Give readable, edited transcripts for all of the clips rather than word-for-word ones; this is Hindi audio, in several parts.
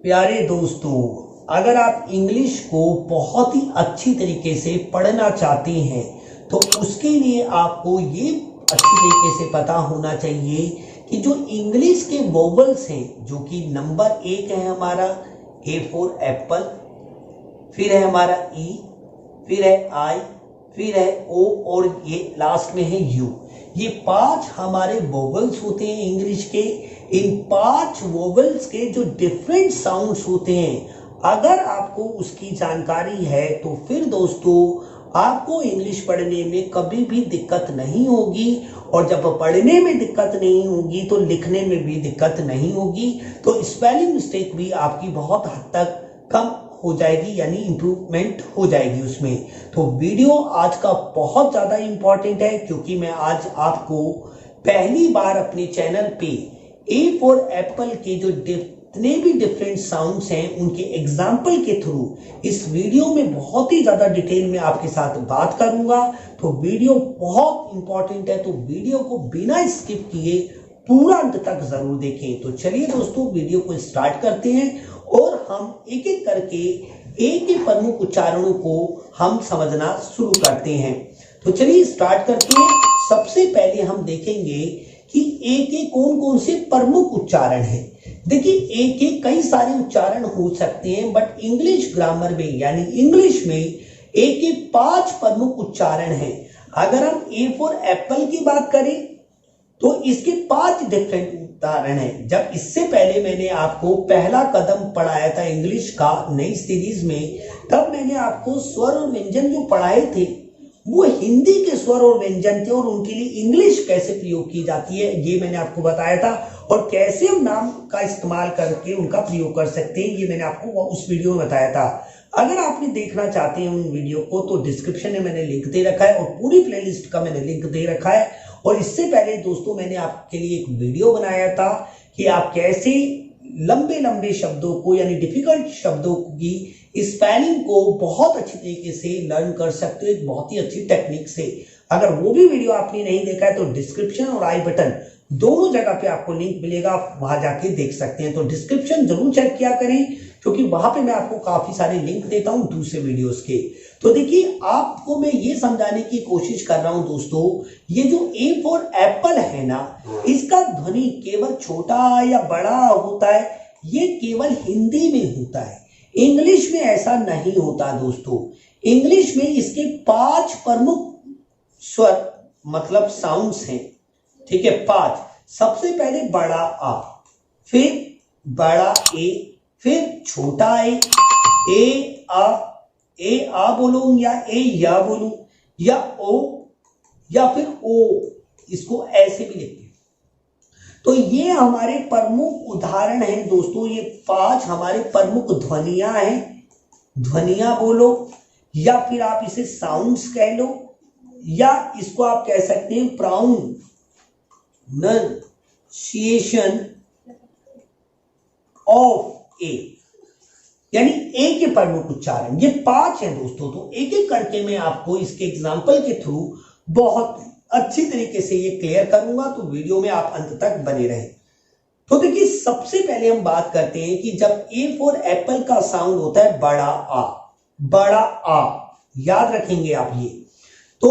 प्यारे दोस्तों, अगर आप इंग्लिश को बहुत ही अच्छी तरीके से पढ़ना चाहते हैं तो उसके लिए आपको ये अच्छी तरीके से पता होना चाहिए कि जो इंग्लिश के वोवेल्स हैं, जो कि नंबर एक है हमारा ए फॉर एप्पल, फिर है हमारा ई, फिर है आई, फिर है ओ और ये लास्ट में है यू। ये 5 हमारे वोवेल्स होते हैं इंग्लिश के। इन 5 वोवेल्स के जो डिफरेंट साउंड्स होते हैं, अगर आपको उसकी जानकारी है तो फिर दोस्तों आपको इंग्लिश पढ़ने में कभी भी दिक्कत नहीं होगी। और जब पढ़ने में दिक्कत नहीं होगी तो लिखने में भी दिक्कत नहीं होगी, तो स्पेलिंग मिस्टेक भी आपकी बहुत हद तक कम हो जाएगी, यानी इंप्रूवमेंट हो जाएगी उसमें। तो वीडियो आज का बहुत ज़्यादा इंपॉर्टेंट है, क्योंकि मैं आज आपको पहली बार अपने चैनल पे ए फॉर एप्पल के जो जितने भी डिफरेंट साउंड्स हैं उनके एग्जाम्पल के थ्रू इस वीडियो में बहुत ही ज़्यादा डिटेल में आपके साथ बात करूंगा। तो वीडियो बहुत इंपॉर्टेंट है, तो वीडियो को बिना स्किप किए पूरा अंत तक जरूर देखें। तो चलिए दोस्तों वीडियो को स्टार्ट करते हैं और हम एक एक करके ए के प्रमुख उच्चारणों को हम समझना शुरू करते हैं। तो चलिए स्टार्ट करते हैं। सबसे पहले हम देखेंगे कि ए के कौन कौन से प्रमुख उच्चारण हैं। देखिए, ए के कई सारे उच्चारण हो सकते हैं, बट इंग्लिश ग्रामर में यानी इंग्लिश में ए के 5 प्रमुख उच्चारण हैं। अगर हम ए फॉर एप्पल की बात करें तो इसके 5 डिफरेंट उदाहरण हैं। जब इससे पहले मैंने आपको पहला कदम पढ़ाया था इंग्लिश का नई सीरीज में, तब मैंने आपको स्वर और व्यंजन जो पढ़ाए थे वो हिंदी के स्वर और व्यंजन थे और उनके लिए इंग्लिश कैसे प्रयोग की जाती है ये मैंने आपको बताया था, और कैसे हम नाम का इस्तेमाल करके उनका प्रयोग कर सकते हैं ये मैंने आपको उस वीडियो में बताया था। अगर आपने देखना चाहते हैं उन वीडियो को तो डिस्क्रिप्शन में मैंने लिंक दे रखा है और पूरी प्लेलिस्ट का मैंने लिंक दे रखा है। और इससे पहले दोस्तों मैंने आपके लिए एक वीडियो बनाया था कि आप कैसे लंबे लंबे शब्दों को यानी डिफिकल्ट शब्दों की स्पेलिंग को बहुत अच्छी तरीके से लर्न कर सकते हो एक बहुत ही अच्छी टेक्निक से। अगर वो भी वीडियो आपने नहीं देखा है तो डिस्क्रिप्शन और आई बटन दोनों जगह पे आपको लिंक मिलेगा, आप वहां जाके देख सकते हैं। तो डिस्क्रिप्शन जरूर चेक किया करें, क्योंकि वहां पे मैं आपको काफी सारे लिंक देता हूं दूसरे वीडियोस के। तो देखिए, आपको मैं ये समझाने की कोशिश कर रहा हूं दोस्तों, ये जो ए फॉर एप्पल है ना, इसका ध्वनि केवल छोटा या बड़ा होता है, ये केवल हिंदी में होता है। इंग्लिश में ऐसा नहीं होता दोस्तों। इंग्लिश में इसके 5 प्रमुख स्वर मतलब साउंड्स हैं, ठीक है, 5। सबसे पहले बड़ा आ, फिर बड़ा ए, फिर छोटा ए आ बोलूं या ए या बोलूं या ओ या फिर ओ, इसको ऐसे भी लिखते हैं। तो ये हमारे प्रमुख उदाहरण हैं दोस्तों। ये 5 हमारे प्रमुख ध्वनियां हैं। ध्वनियां बोलो या फिर आप इसे साउंड्स कह लो, या इसको आप कह सकते हैं प्रोनाउंसिएशन ऑफ ए, यानी ए के प्रमुख उच्चारण। ये 5 हैं दोस्तों। तो एक एक करके मैं आपको इसके एग्जाम्पल के थ्रू बहुत अच्छी तरीके से ये क्लियर करूंगा, तो वीडियो में आप अंत तक बने रहें। तो देखिए, सबसे पहले हम बात करते हैं कि जब ए फॉर एप्पल का साउंड होता है बड़ा आ, बड़ा आ, याद रखेंगे आप ये। तो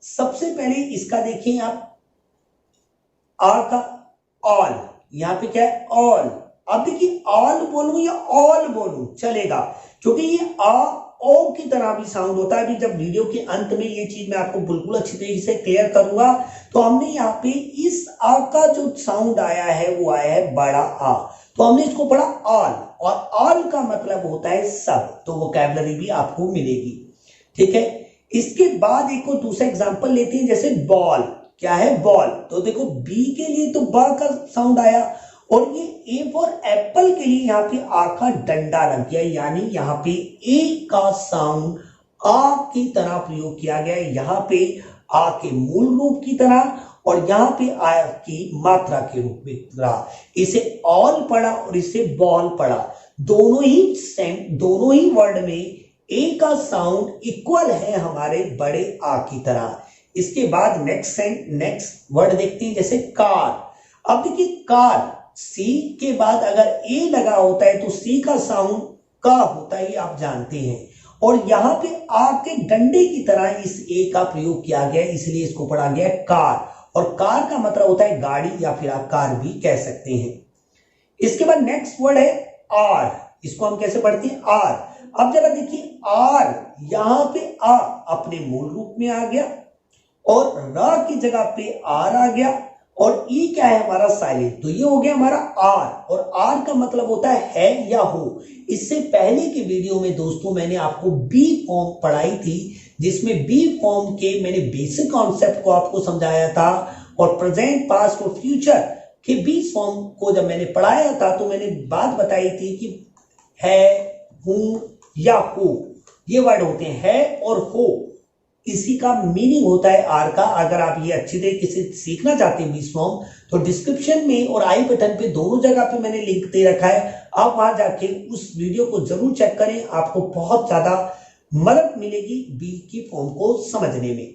सबसे पहले इसका देखिए आप, आ का ऑल, यहां पे क्या है ऑल। अब देखिए, ऑल बोलूं या ऑल बोलूं चलेगा, क्योंकि ये आ ओ की तरह भी साउंड होता है। अभी जब वीडियो के अंत में ये चीज मैं आपको बिल्कुल अच्छी तरीके से क्लियर करूंगा। तो हमने यहाँ पे इस आ का जो साउंड आया है वो आया है बड़ा आ, तो हमने इसको पढ़ा ऑल, और ऑल का मतलब होता है सब, तो वोकैबुलरी भी आपको मिलेगी, ठीक है। इसके बाद एक और दूसरा एग्जाम्पल लेते हैं, जैसे बॉल। क्या है बॉल, तो देखो बी के लिए तो ब का साउंड आया, और ये ए फॉर एप्पल के लिए यहाँ पे आ का डंडा लग गया, यानी यहाँ पे ए का साउंड आ की तरह प्रयोग किया गया है, यहाँ पे आ के मूल रूप की तरह और यहाँ पे आ की मात्रा के रूप में रहा। इसे ऑल पढ़ा और इसे बॉल पढ़ा, दोनों ही वर्ड में ए का साउंड इक्वल है हमारे बड़े आ की तरह। इसके बाद नेक्स्ट वर्ड देखते हैं, जैसे कार। अब देखिए, कार सी के बाद अगर ए लगा होता है तो सी का साउंड का होता है, ये आप जानते हैं। और यहां पे आ के डंडे की तरह इस ए का प्रयोग किया गया है, इसलिए इसको पढ़ा गया है कार। और कार का मतलब होता है गाड़ी, या फिर आप कार भी कह सकते हैं। इसके बाद नेक्स्ट वर्ड है आर। इसको हम कैसे पढ़ते हैं? आर। अब जरा देखिए, आर यहां पे आ अपने मूल रूप में आ गया और रा की जगह पे आर आ गया, और ई क्या है हमारा? साइलेंट। तो ये हो गया हमारा आर। और आर का मतलब होता है या हो। इससे पहले के वीडियो में दोस्तों मैंने आपको बी फॉर्म पढ़ाई थी, जिसमें बी फॉर्म के मैंने बेसिक कॉन्सेप्ट को आपको समझाया था। और प्रेजेंट, पास्ट और फ्यूचर के बी फॉर्म को जब मैंने पढ़ाया था तो मैंने बात बताई थी कि है, हूं या हो, ये वर्ड होते हैं। है और हो, इसी का मीनिंग होता है आर का। अगर आप ये अच्छी तरीके से सीखना चाहते हैं बीस फॉर्म, तो डिस्क्रिप्शन में और आई बटन पे दोनों जगह पे मैंने लिंक दे रखा है, आप वहां जाके उस वीडियो को जरूर चेक करें। आपको बहुत ज्यादा मदद मिलेगी बी की फॉर्म को समझने में।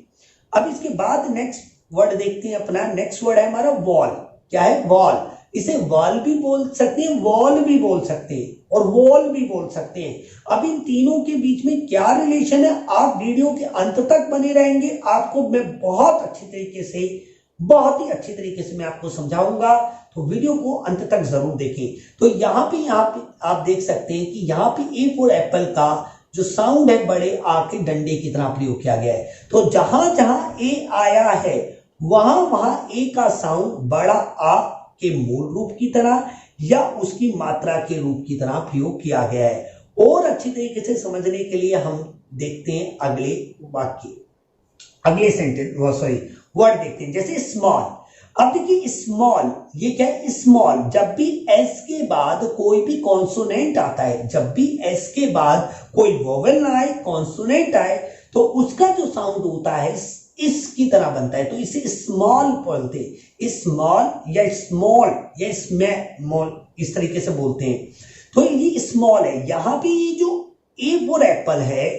अब इसके बाद नेक्स्ट वर्ड देखते हैं अपना। नेक्स्ट वर्ड है हमारा वॉल। क्या है? वॉल। इसे वॉल भी बोल सकते हैं, वॉल भी बोल सकते हैं, और वॉल भी बोल सकते हैं। अब इन तीनों के बीच में क्या रिलेशन है, आप वीडियो के अंत तक बने रहेंगे। आपको मैं बहुत ही अच्छी तरीके से मैं आपको समझाऊंगा, तो वीडियो को अंत तक जरूर देखें। तो यहाँ पे आप देख सकते हैं कि यहाँ पे ए फॉर एप्पल का जो साउंड है बड़े आ के डंडे की तरह प्रयोग किया गया है। तो जहां जहां ए आया है वहां वहां ए का साउंड बड़ा आ के मूल रूप की तरह या उसकी मात्रा के रूप की तरह प्रयोग किया गया है। और अच्छी तरीके से समझने के लिए हम देखते हैं अगले वाक्य, अगले सेंटेंस, वर्ड देखते हैं। जैसे स्मॉल। अब देखिए स्मॉल, ये क्या है? स्मॉल। जब भी एस के बाद कोई भी कॉन्सोनेंट आता है, जब भी एस के बाद कोई वोवेल ना आए, कॉन्सोनेंट आए, तो उसका जो साउंड होता है इसकी तरह बनता है। तो इसे स्मॉल बोलते हैं। स्मॉल या स्मॉल या स्मॉल, इस तरीके से बोलते हैं। तो ये स्मॉल है। यहां पे ये जो ए फॉर एप्पल है,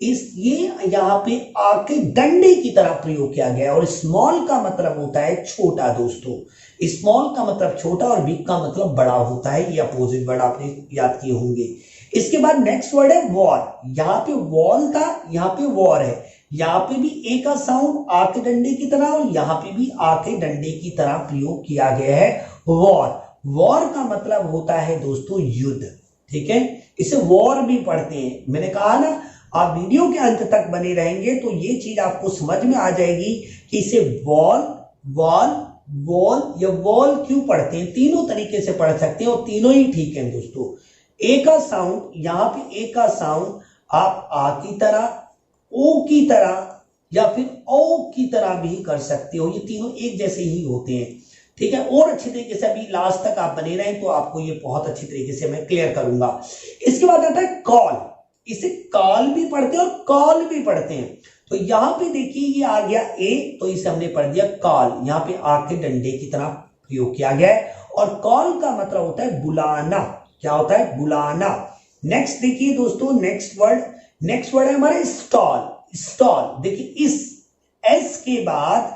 ये यहां पे आके डंडे की तरह प्रयोग किया गया है। और स्मॉल का मतलब होता है छोटा दोस्तों। स्मॉल का मतलब छोटा और बिग का मतलब बड़ा होता है। ये अपोजिट वर्ड आपने याद किए होंगे। इसके बाद नेक्स्ट वर्ड है वॉर। यहां पे वॉल था, यहां पे वॉर है। यहां पे भी ए का साउंड आके डंडे की तरह, और यहां पे भी आके डंडे की तरह प्रयोग किया गया है वॉर। वॉर का मतलब होता है दोस्तों युद्ध। ठीक है, इसे वॉर भी पढ़ते हैं। मैंने कहा ना, आप वीडियो के अंत तक बने रहेंगे तो ये चीज आपको समझ में आ जाएगी कि इसे वॉल, वॉल, वॉल या वॉल क्यों पढ़ते हैं। तीनों तरीके से पढ़ सकते हैं और तीनों ही ठीक है दोस्तों। ए का साउंड, यहां पे ए का साउंड आप आ की तरह, ओ की तरह या फिर ओ की तरह भी कर सकते हो। ये तीनों एक जैसे ही होते हैं। ठीक है, और अच्छी तरीके से अभी लास्ट तक आप बने रहें तो आपको ये बहुत अच्छी तरीके से मैं क्लियर करूंगा। इसके बाद आता है कॉल। इसे कॉल भी पढ़ते हैं और कॉल भी पढ़ते हैं। तो यहां पे देखिए ये आ गया ए, तो इसे हमने पढ़ दिया कॉल। यहां पे आके डंडे की तरह प्रयोग किया गया है। और कॉल का मतलब होता है बुलाना। क्या होता है? बुलाना। नेक्स्ट देखिए दोस्तों, नेक्स्ट वर्ड है हमारे स्टॉल। स्टॉल देखिए, इस एस के बाद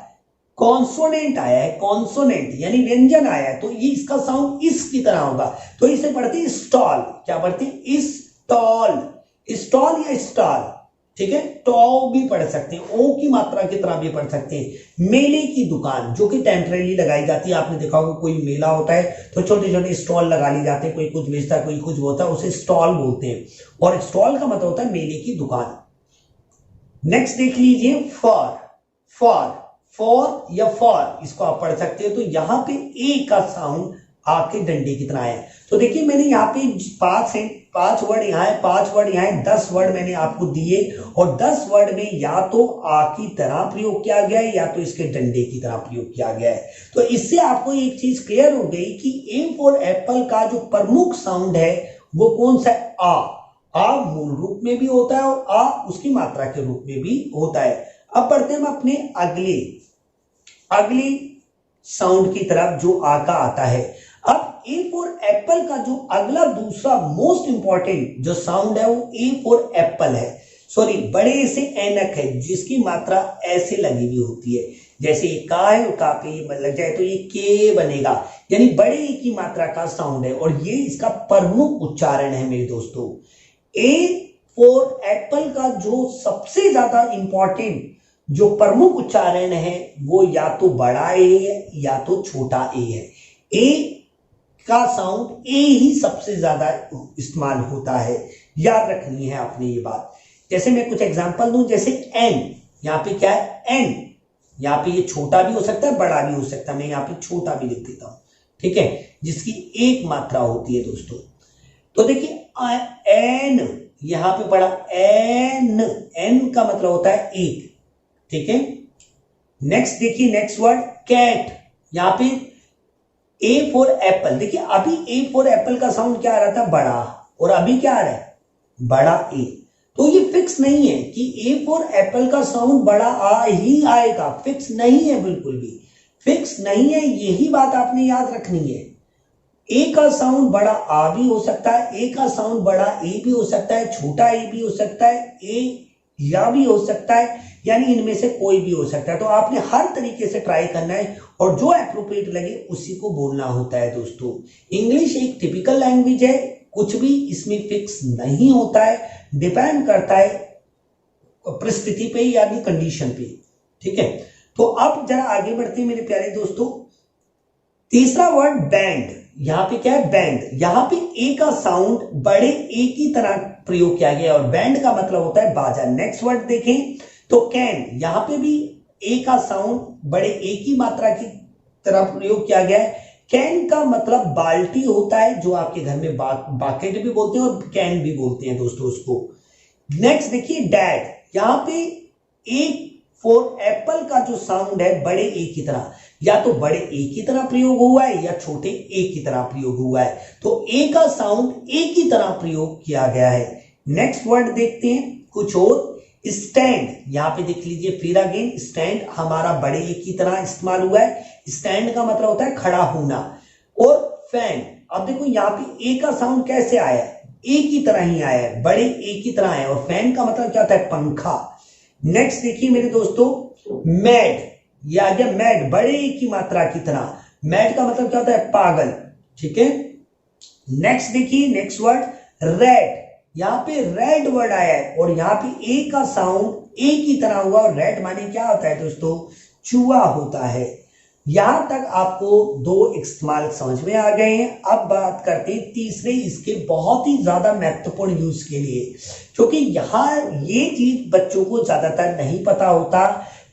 कॉन्सोनेंट आया है, कॉन्सोनेंट यानी व्यंजन आया है, तो ये इसका साउंड इस की तरह होगा। तो इसे पढ़ते हैं स्टॉल। क्या पढ़ते हैं? स्टॉल। स्टॉल या स्टॉल। ठीक है, टॉ भी पढ़ सकते हैं, ओ की मात्रा की तरह भी पढ़ सकते हैं। मेले की दुकान जो कि टेम्परेरी लगाई जाती है। आपने देखा होगा कोई मेला होता है तो छोटे छोटे स्टॉल लगा ली जाते हैं, कोई कुछ बेचता है, कोई कुछ होता है, उसे स्टॉल बोलते हैं। और स्टॉल का मतलब होता है मेले की दुकान। नेक्स्ट देख लीजिए फॉर। फॉर या फॉर, इसको आप पढ़ सकते हो। तो यहां पे ए का साउंड आके डंडे की तरह है। तो देखिए मैंने यहाँ पे पांच वर्ड यहाँ है, 5 वर्ड यहाँ है, 10 वर्ड मैंने आपको दिए। और 10 वर्ड में या तो आ की तरह प्रयोग किया गया है या तो इसके डंडे की तरह प्रयोग किया गया है। तो इससे आपको एक चीज क्लियर हो गई कि ए फॉर एप्पल का जो प्रमुख साउंड है वो कौन सा है? आ मूल रूप में भी होता है और आ उसकी मात्रा के रूप में भी होता है। अब बढ़ते हैं हम अपने अगले साउंड की तरफ जो आ का आता है। अब ए फॉर एप्पल का जो अगला दूसरा मोस्ट इंपॉर्टेंट जो साउंड है वो ए फॉर एप्पल है। सॉरी, बड़े से ऐनक है जिसकी मात्रा ऐसे लगी हुई होती है। जैसे एक का है और का पे लग जाए तो ये के बनेगा, यानी बड़े ए की मात्रा का साउंड है और ये इसका प्रमुख उच्चारण है मेरे दोस्तों। ए फॉर एप्पल का जो सबसे ज्यादा इंपॉर्टेंट जो प्रमुख उच्चारण है वो या तो बड़ा ए है या तो छोटा ए है। ए का साउंड ए ही सबसे ज्यादा इस्तेमाल होता है, याद रखनी है आपने ये बात। जैसे मैं कुछ एग्जांपल दूं, जैसे एन, यहाँ पे क्या है एन, यहाँ पे ये छोटा भी हो सकता है बड़ा भी हो सकता है, मैं यहाँ पे छोटा भी लिख देता हूं, ठीक है, जिसकी एक मात्रा होती है दोस्तों। तो देखिए एन यहां पे पड़ा एन, एन का मतलब होता है एक, ठीक है। नेक्स्ट देखिए नेक्स्ट वर्ड कैट, यहां पे ए फॉर एप्पल, देखिए अभी ए फॉर एप्पल का साउंड क्या आ रहा था बड़ा, और अभी क्या आ रहा है बड़ा ए। तो ये फिक्स नहीं है कि ए फॉर एप्पल का साउंड बड़ा आ ही आएगा, फिक्स नहीं है, बिल्कुल भी फिक्स नहीं है, यही बात आपने याद रखनी है। ए का साउंड बड़ा आ भी हो सकता है, ए का साउंड बड़ा ए भी हो सकता है, छोटा ए भी हो सकता है, ए या भी हो सकता है, यानी इनमें से कोई भी हो सकता है। तो आपने हर तरीके से ट्राई करना है और जो अप्रोप्रिएट लगे उसी को बोलना होता है दोस्तों। इंग्लिश एक टिपिकल लैंग्वेज है, कुछ भी इसमें फिक्स नहीं होता है, डिपेंड करता है परिस्थिति पे यानी कंडीशन पे, ठीक है। तो अब जरा आगे बढ़ते हैं मेरे प्यारे दोस्तों। तीसरा वर्ड बैंड, यहां पे क्या है बैंड, यहां पे ए का साउंड बड़े ए की तरह प्रयोग किया गया और बैंड का मतलब होता है बाजा। नेक्स्ट वर्ड देखें तो कैन, यहां पे भी ए का साउंड बड़े ए की मात्रा की तरह प्रयोग किया गया है। कैन का मतलब बाल्टी होता है, जो आपके घर में बाकेट भी बोलते हैं और कैन भी बोलते हैं दोस्तों उसको। नेक्स्ट देखिए डैड, यहां पे ए फॉर एप्पल का जो साउंड है बड़े ए की तरह, या तो बड़े ए की तरह प्रयोग हुआ है या छोटे ए की तरह प्रयोग हुआ है, तो ए का साउंड ए की तरह प्रयोग किया गया है। नेक्स्ट वर्ड देखते हैं कुछ और, स्टैंड, यहां पे देख लीजिए फिर अगेन स्टैंड हमारा बड़े ए की तरह इस्तेमाल हुआ है। स्टैंड का मतलब होता है खड़ा होना। और फैन, अब देखो यहां पे ए का साउंड कैसे आया है, ए की तरह ही आया है, बड़े ए की तरह आया है, और फैन का मतलब क्या होता है पंखा। नेक्स्ट देखिए मेरे दोस्तों मैड, ये आ गया मैड, बड़े ए की मात्रा की तरह, मैड का मतलब क्या होता है पागल, ठीक है। नेक्स्ट देखिए नेक्स्ट वर्ड रेड, यहां पे रेड वर्ड आया है और यहां पे ए का साउंड ए की तरह हुआ, और रेड माने क्या होता है दोस्तों चूहा होता है। यहां तक आपको दो इस्तेमाल समझ में आ गए हैं। अब बात करते हैं तीसरे इसके बहुत ही ज्यादा महत्वपूर्ण यूज के लिए, क्योंकि यहां ये चीज बच्चों को ज्यादातर नहीं पता होता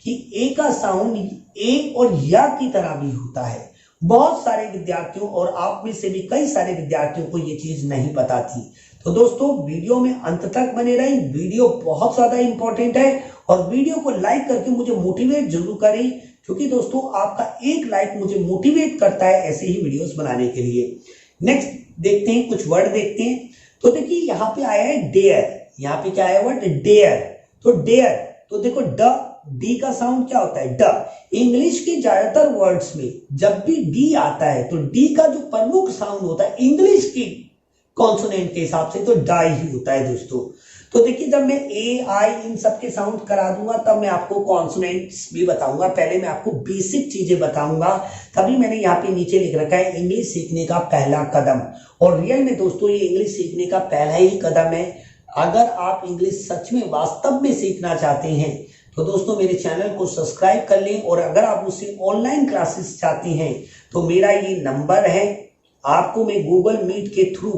कि ए का साउंड ए और या की तरह भी होता है। बहुत सारे विद्यार्थियों और आप में से भी कई सारे विद्यार्थियों को ये चीज नहीं पता थी। तो दोस्तों वीडियो में अंत तक बने रहें, वीडियो बहुत ज्यादा इंपॉर्टेंट है, और वीडियो को लाइक करके मुझे मोटिवेट जरूर करें, क्योंकि दोस्तों आपका एक लाइक मुझे मोटिवेट करता है ऐसे ही वीडियोस बनाने के लिए। नेक्स्ट देखते हैं कुछ वर्ड देखते हैं। तो देखिए यहाँ पे आया है डेयर, यहाँ पे क्या आया वर्ड डेयर, तो डेयर, तो देखो डी का साउंड क्या होता है ड। इंग्लिश के ज्यादातर वर्ड्स में जब भी डी आता है तो डी का जो प्रमुख साउंड होता है इंग्लिश की कॉन्सोनेंट के हिसाब से तो डाई ही होता है दोस्तों। तो देखिए जब मैं ए आई इन सब के साउंड करा दूंगा तब मैं आपको कॉन्सोनेंट्स भी बताऊंगा, पहले मैं आपको बेसिक चीजें बताऊंगा। तभी मैंने यहाँ पे नीचे लिख रखा है इंग्लिश सीखने का पहला कदम, और रियल में दोस्तों ये इंग्लिश सीखने का पहला ही कदम है। अगर आप इंग्लिश सच में वास्तव में सीखना चाहते हैं तो दोस्तों मेरे चैनल को सब्सक्राइब कर लें, और अगर आप मुझसे ऑनलाइन क्लासेस चाहते हैं तो मेरा ये नंबर है, आपको मैं गूगल मीट के थ्रू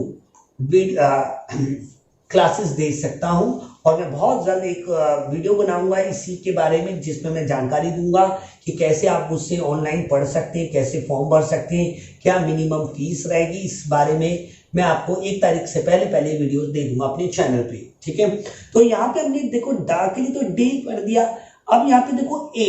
क्लासेस दे सकता हूं, और मैं बहुत जल्द एक वीडियो बनाऊंगा इसी के बारे में जिसमें मैं जानकारी दूंगा कि कैसे आप मुझसे ऑनलाइन पढ़ सकते हैं, कैसे फॉर्म भर सकते हैं, क्या मिनिमम फीस रहेगी, इस बारे में मैं आपको 1 तारीख से पहले वीडियोस दे दूंगा अपने चैनल पे, ठीक है। तो यहाँ पे हमने देखो डा के लिए तो डी कर दिया, अब यहाँ पे देखो ए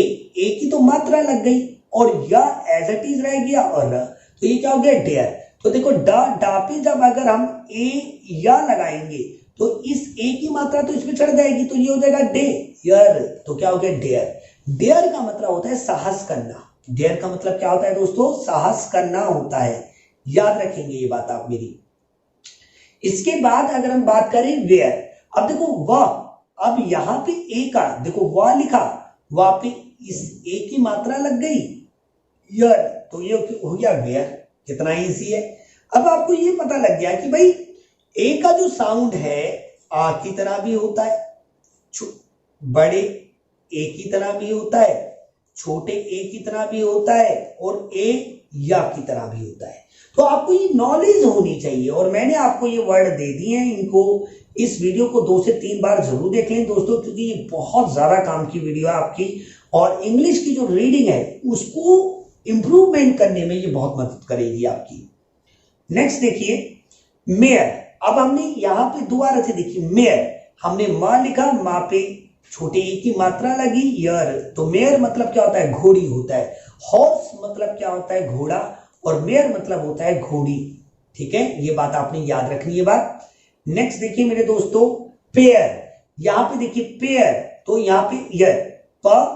की तो मात्रा लग गई और या एज इट इज रह गया, और तो ये क्या हो गया डेयर। तो देखो डा पे जब अगर हम ए या लगाएंगे तो इस ए की मात्रा तो इसमें चढ़ जाएगी, तो ये हो जाएगा डेयर, तो क्या हो गया डेयर। डेयर का मतलब होता है साहस करना, डेयर का मतलब क्या होता है दोस्तों साहस करना होता है, याद रखेंगे ये बात आप मेरी। इसके बाद अगर हम बात करें वेयर, अब देखो वाह, अब यहां पे ए का देखो वाह लिखा, वहां पे इस ए की मात्रा लग गई यर, तो ये हो गया वेयर। कितना इजी है। अब आपको ये पता लग गया कि भाई ए का जो साउंड है आ की तरह भी होता है, बड़े ए की तरह भी होता है, छोटे ए की तरह भी होता है, और ए या की तरह भी होता है। तो आपको ये नॉलेज होनी चाहिए, और मैंने आपको ये वर्ड दे दिए हैं। इनको इस वीडियो को 2 से 3 बार जरूर देख लें दोस्तों, क्योंकि ये बहुत ज्यादा काम की वीडियो है आपकी, और इंग्लिश की जो रीडिंग है उसको इंप्रूवमेंट करने में ये बहुत मदद करेगी आपकी। नेक्स्ट देखिए मेयर। अब हमने यहां पे दोबारा से देखिए मेयर, हमने मां लिखा, मां पे छोटे ए की मात्रा लगी यर, तो मेयर मतलब क्या होता है, घोड़ी होता है। हॉर्स मतलब क्या होता है, घोड़ा, और मेयर मतलब होता है घोड़ी। ठीक है, ये बात आपने याद रखनी है बात। नेक्स्ट देखिए मेरे दोस्तों पेयर। यहां पे देखिए पेयर, तो यहां पे यर, प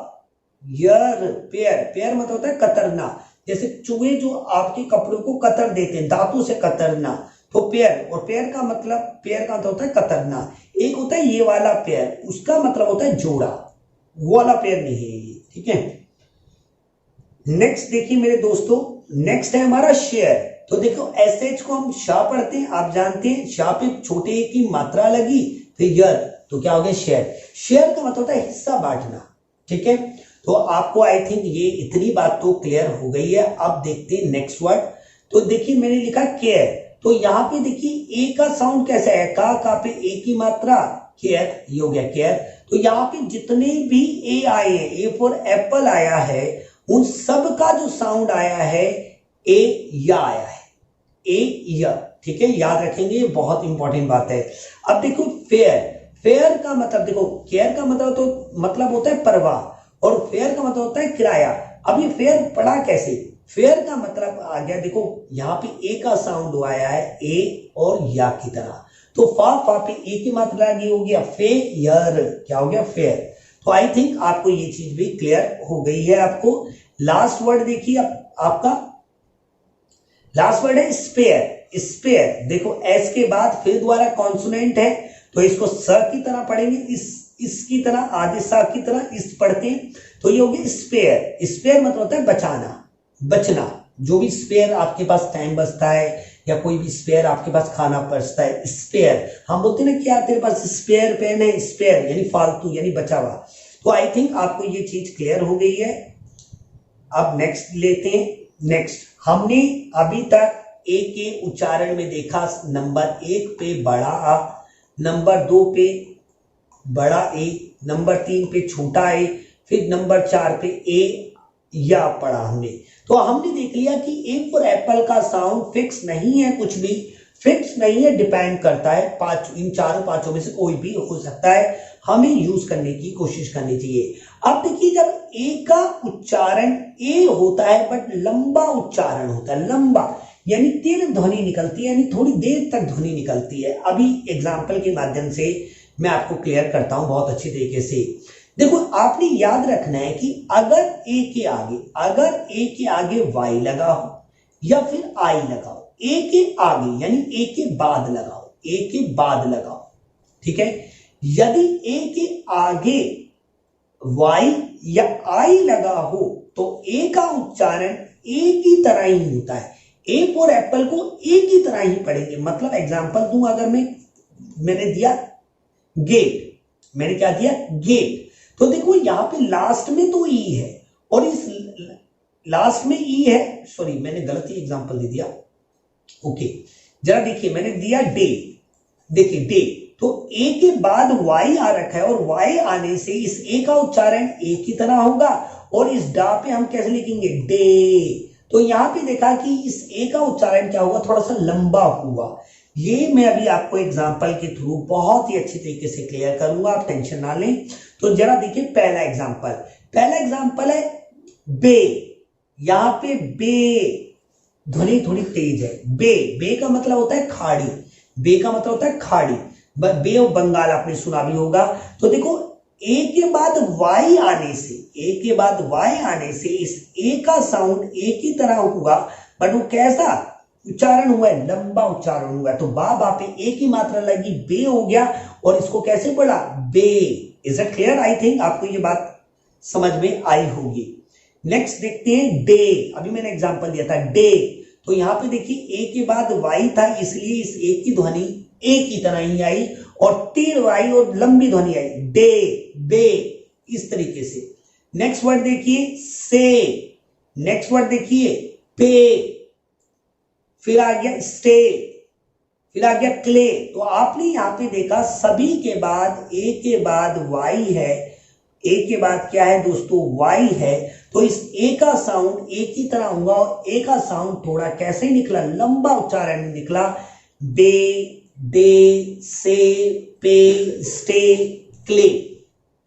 यर, पेयर। पेयर मतलब होता है कतरना, जैसे चूहे जो आपके कपड़ों को कतर देते हैं, दांतों से कतरना, तो पेयर। और पेयर का मतलब होता है कतरना। एक होता है ये वाला पेयर, उसका मतलब होता है जोड़ा, वो वाला पेयर नहीं है ये। ठीक है, नेक्स्ट देखिए मेरे दोस्तों, नेक्स्ट है हमारा शेयर। तो देखो एसएच को हम शाह पढ़ते हैं, आप जानते हैं, शाह पे छोटे ए की मात्रा लगी फिर यर, तो क्या हो गया शेयर। शेयर का मतलब होता है हिस्सा बांटना। ठीक है, तो आपको आई थिंक ये इतनी बात तो क्लियर हो गई है। अब देखते हैं नेक्स्ट वर्ड। तो देखिए मैंने लिखा केयर, तो यहां पे देखिए ए का साउंड कैसा है, का पे ए की मात्रा, केयर, ये हो गया केयर। तो यहाँ पे जितने भी ए आए हैं, ए फॉर एप्पल आया है, उन सब का जो साउंड आया है ए या आया है, ए या। ठीक है, याद रखेंगे, ये बहुत इंपॉर्टेंट बात है। अब देखो फेयर। फेयर का मतलब देखो, केयर का मतलब होता है परवाह, और फेयर का मतलब होता है किराया। अब ये फेयर पढ़ा कैसे, फेयर का मतलब आ गया, देखो यहाँ पे ए का साउंड आया है ए और या की तरह, तो फा पे ए की मात्रा लगी, हो गया फेयर, क्या हो गया फेयर। तो आई थिंक आपको ये चीज भी क्लियर हो गई है आपको। लास्ट वर्ड देखिए आपका लास्ट वर्ड है स्पेयर। स्पेयर देखो एस के बाद फिर दोबारा कॉन्सोनेंट है, तो इसको स की तरह पढ़ेंगे, इसकी तरह, आधे सा की तरह इस पढ़ते हैं, तो ये हो गया स्पेयर। स्पेयर मतलब होता है बचाना, बचना। जो भी स्पेयर आपके पास टाइम बचता है, या कोई भी स्पेयर आपके पास खाना बचता है, स्पेयर हम बोलते हैं ना कि यार तेरे पास स्पेयर पेन है, स्पेयर यानी फालतू, यानी बचा हुआ। तो आई थिंक आपको ये चीज क्लियर हो गई है। अब नेक्स्ट लेते हैं। नेक्स्ट हमने अभी तक ए के उच्चारण में देखा, नंबर 1 पे बड़ा आ, नंबर 2 पे बड़ा ए, नंबर 3 पे छोटा ए, फिर नंबर 4 पे ए या पढ़ा हमने। तो हमने देख लिया कि ए फॉर एप्पल का साउंड फिक्स नहीं है, कुछ भी फिक्स नहीं है, डिपेंड करता है इन चारों पांचों में से कोई भी हो सकता है, हमें यूज करने की कोशिश करनी चाहिए। अब देखिए जब ए का उच्चारण ए होता है बट लंबा उच्चारण होता है, लंबा यानी तीव्र ध्वनि निकलती है, यानी थोड़ी देर तक ध्वनि निकलती है। अभी एग्जाम्पल के माध्यम से मैं आपको क्लियर करता हूं बहुत अच्छी तरीके से। देखो आपने याद रखना है कि अगर ए के आगे वाई लगा हो या फिर आई लगा हो, ए के आगे यानी ए के बाद लगाओ, ए के बाद लगाओ। ठीक है, यदि ए के आगे वाई या आई लगा हो तो ए का उच्चारण ए की तरह ही होता है। ए फॉर एप्पल को ए की तरह ही पढ़ेंगे। मतलब एग्जांपल दूं, अगर मैंने दिया गेट, मैंने क्या दिया गेट, तो देखो यहां पे लास्ट में तो ई है और इस लास्ट में ई है, सॉरी मैंने गलती एग्जांपल दे दिया। ओके जरा देखिए, मैंने दिया डे, देखिए डे, तो ए के बाद वाई आ रखा है और वाई आने से इस ए का उच्चारण ए की तरह होगा और इस डा पे हम कैसे लिखेंगे डे। तो यहां पे देखा कि इस ए का उच्चारण क्या हुआ, थोड़ा सा लंबा हुआ। ये मैं अभी आपको एग्जांपल के थ्रू बहुत ही अच्छी तरीके से क्लियर करूंगा, आप टेंशन ना लें। तो जरा देखिए पहला एग्जांपल है बे। यहां पे बे ध्वनि थोड़ी तेज है, बे का मतलब होता है खाड़ी, बे का मतलब होता है खाड़ी, बे ऑफ बंगाल आपने सुना भी होगा। तो देखो ए के बाद वाई आने से इस ए का साउंड ए की तरह हुआ, बट वो कैसा उच्चारण हुआ है, लंबा उच्चारण हुआ है। तो बा पे ए की मात्रा लगी, बे हो गया और इसको कैसे पढ़ा बे। Is it clear? I think आपको ये बात समझ में आई होगी। नेक्स्ट देखते हैं डे। अभी मैंने एग्जांपल दिया था डे, तो यहां पे देखिए ए के बाद वाई था, इसलिए इस ए की ध्वनि ए की तरह ही आई और तीव्र आई और लंबी ध्वनि आई, डे, बे, इस तरीके से। नेक्स्ट वर्ड देखिए से, नेक्स्ट वर्ड देखिए पे, फिर आ गया स्टे, फिर आ गया क्ले। तो आपने यहां पे देखा सभी के बाद ए के बाद वाई है, ए के बाद क्या है दोस्तों वाई है, तो इस ए का साउंड ए की तरह होगा और ए का साउंड थोड़ा कैसे निकला, लंबा उच्चारण निकला, बे, डे, से, पे, स्टे, क्ले।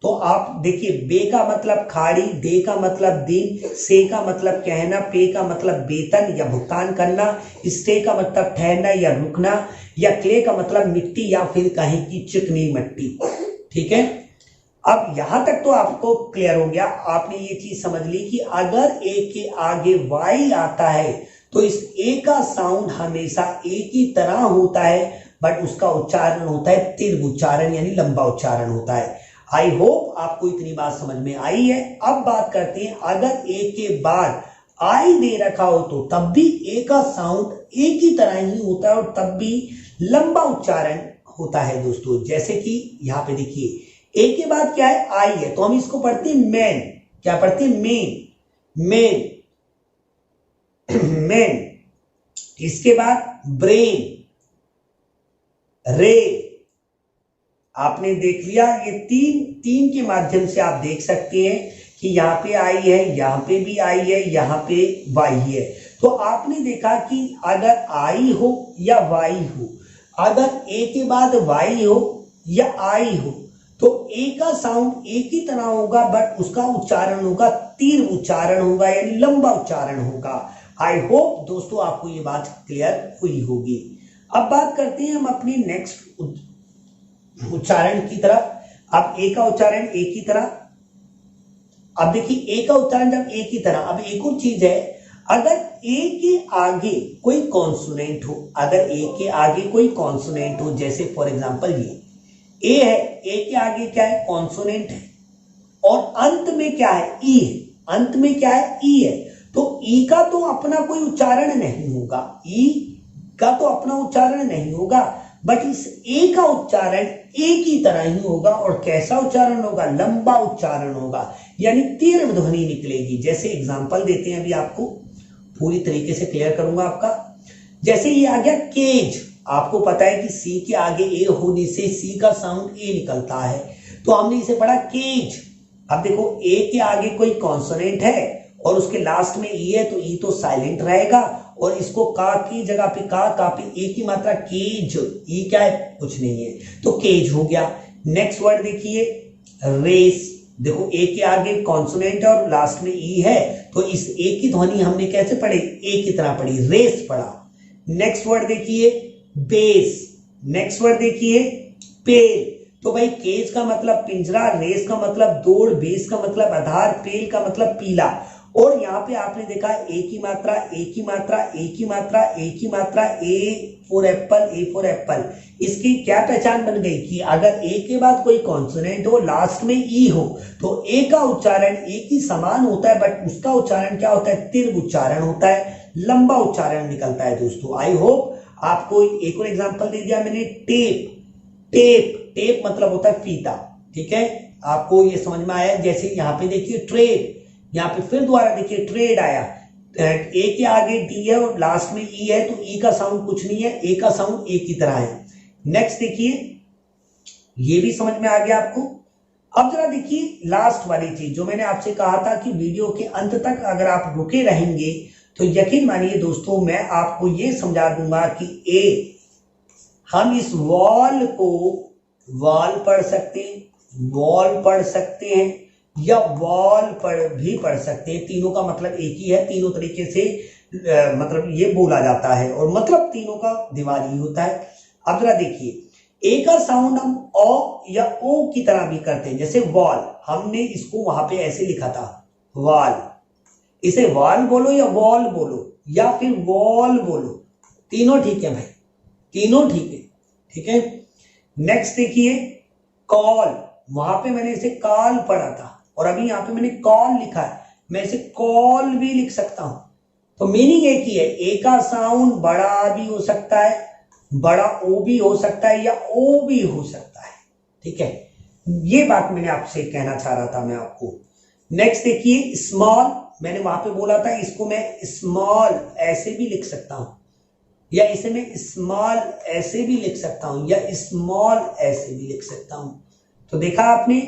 तो आप देखिए बे का मतलब खाड़ी, डे का मतलब दिन, से का मतलब कहना, पे का मतलब वेतन या भुगतान करना, स्टे का मतलब ठहरना या रुकना, या क्ले का मतलब मिट्टी या फिर कहीं की चिकनी मिट्टी। ठीक है, अब यहां तक तो आपको क्लियर हो गया। आपने ये चीज समझ ली कि अगर ए के आगे वाई आता है तो इस ए का साउंड हमेशा ए की तरह होता है, बट उसका उच्चारण होता है तीव्र उच्चारण यानी लंबा उच्चारण होता है। आई होप आपको इतनी बात समझ में आई है। अब बात करते हैं अगर ए के बाद आई दे रखा हो तो तब भी ए का साउंड ए की तरह ही होता है और तब भी लंबा उच्चारण होता है दोस्तों। जैसे कि यहां पे देखिए ए के बाद क्या है आई है, तो हम इसको पढ़ते हैं मैन। क्या पढ़ते हैं, मेन, मेन, मेन। इसके बाद ब्रेन, रे। आपने देख लिया, ये तीन के माध्यम से आप देख सकते हैं कि यहाँ पे आई है, यहाँ पे भी आई है, यहाँ पे वाई है। तो आपने देखा कि अगर आई हो या वाई हो, अगर ए के बाद वाई हो या आई हो, तो ए का साउंड ए की तरह होगा, बट उसका उच्चारण होगा तीव्र उच्चारण होगा यानी लंबा उच्चारण होगा। आई होप दोस्तों आपको ये बात क्लियर हुई होगी। अब बात करते हैं हम अपनी नेक्स्ट उच्चारण की तरफ। अब ए का उच्चारण ए की तरह, अब देखिए ए का उच्चारण जब ए की तरह, अब एक और चीज है, अगर ए के आगे कोई कॉन्सोनेंट हो, अगर ए के आगे कोई कॉन्सोनेंट हो, जैसे फॉर एग्जांपल ये ए है, ए के आगे क्या है कॉन्सोनेंट है और अंत में क्या है ई है, अंत में क्या है ई है, तो ई का तो अपना कोई उच्चारण नहीं होगा, ई का तो अपना उच्चारण नहीं होगा, बट इस ए का उच्चारण ए की तरह ही होगा। और कैसा उच्चारण होगा, लंबा उच्चारण होगा यानी तीव्र ध्वनि निकलेगी। जैसे एग्जांपल देते हैं, अभी आपको पूरी तरीके से क्लियर करूंगा आपका। जैसे ये आ गया केज, आपको पता है कि सी के आगे ए होने से सी का साउंड ए निकलता है, तो हमने इसे पढ़ा केज। अब देखो ए के आगे कोई कॉन्सोनेंट है और उसके लास्ट में ई है, तो ई तो साइलेंट रहेगा और इसको का की जगह पे का पे ए की मात्रा केज, ई क्या है कुछ नहीं है, तो केज हो गया। नेक्स्ट वर्ड देखिए रेस। देखो ए के आगे कॉन्सोनेंट है और लास्ट में ई है, तो इस ए की ध्वनि हमने कैसे पढ़ी, ए की तरह पढ़ी, रेस पढ़ा। नेक्स्ट वर्ड देखिए बेस। नेक्स्ट वर्ड देखिए पेल। तो भाई केज का मतलब पिंजरा, रेस का मतलब दौड़, बेस का मतलब आधार, पेल का मतलब पीला। और यहाँ पे आपने देखा ए की मात्रा, ए की मात्रा, ए की मात्रा, ए की मात्रा, A for Apple, A for Apple. इसकी क्या पहचान बन गई कि अगर ए के बाद कोई कॉन्सोनेंट हो, लास्ट में ई हो, तो ए का उच्चारण ए की समान होता है, बट उसका उच्चारण क्या होता है, तीव्र उच्चारण होता है, लंबा उच्चारण निकलता है दोस्तों। आई होप आपको एक और एग्जांपल दे दिया मैंने। टेप, टेप, टेप मतलब होता है फीता। ठीक है, आपको ये समझ में आया। जैसे यहाँ पे देखिए ट्रेड, यहाँ पे फिर दोबारा देखिए ट्रेड आया, ए के आगे डी है और लास्ट में ई है, तो ई का साउंड कुछ नहीं है, ए का साउंड ए की तरह है। नेक्स्ट देखिए, ये भी समझ में आ गया आपको। अब जरा देखिए लास्ट वाली चीज जो मैंने आपसे कहा था कि वीडियो के अंत तक अगर आप रुके रहेंगे तो यकीन मानिए दोस्तों मैं आपको ये समझा दूंगा कि ए, हम इस वॉल को वॉल पढ़ सकते हैं, वॉल पढ़ सकते हैं या वॉल पर भी पढ़ सकते हैं। तीनों का मतलब एक ही है, तीनों तरीके से मतलब ये बोला जाता है और मतलब तीनों का दीवार ही होता है। अब जरा देखिए, ए का साउंड हम ओ या ओ की तरह भी करते हैं, जैसे वॉल, हमने इसको वहां पे ऐसे लिखा था वॉल, इसे वॉल बोलो या वॉल बोलो या फिर वॉल बोलो, तीनों ठीक है भाई, तीनों ठीक है। ठीक है, नेक्स्ट देखिए कॉल, वहां पे मैंने इसे कॉल पढ़ा था, और अभी यहाँ पे मैंने कॉल लिखा है, मैं इसे कॉल भी लिख सकता हूं। तो मीनिंग एक ही है, ए का साउंड बड़ा भी हो सकता है, बड़ा ओ भी हो सकता है, या ओ भी हो सकता है। ठीक है, ये बात मैंने आपसे कहना चाह रहा था मैं आपको। नेक्स्ट देखिए स्मॉल, मैंने वहां पे बोला था इसको मैं स्मॉल ऐसे भी लिख सकता हूं, या इसे मैं स्मॉल ऐसे भी लिख सकता हूं, या स्मॉल ऐसे भी लिख सकता हूं। तो देखा आपने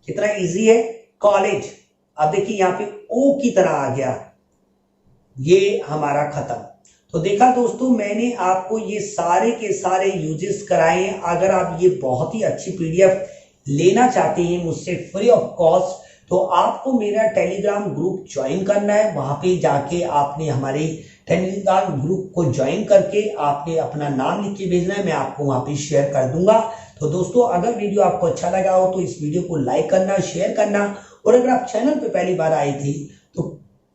कितना इजी है। कॉलेज, अब देखिए यहां पे ओ की तरह आ गया, ये हमारा खत्म। तो देखा दोस्तों, मैंने आपको ये सारे के सारे यूजेस कराए हैं। अगर आप ये बहुत ही अच्छी पीडीएफ लेना चाहते हैं मुझसे फ्री ऑफ कॉस्ट, तो आपको मेरा टेलीग्राम ग्रुप ज्वाइन करना है। वहां पे जाके आपने हमारे टेलीग्राम ग्रुप को ज्वाइन करके आपने अपना नाम लिख के भेजना है, मैं आपको वहां पे शेयर कर दूंगा। तो दोस्तों, अगर वीडियो आपको अच्छा लगा हो तो इस वीडियो को लाइक करना, शेयर करना, और अगर आप चैनल पे पहली बार आए थे तो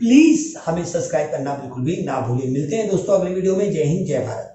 प्लीज हमें सब्सक्राइब करना बिल्कुल भी ना भूलिए। मिलते हैं दोस्तों अगले वीडियो में। जय हिंद, जय भारत।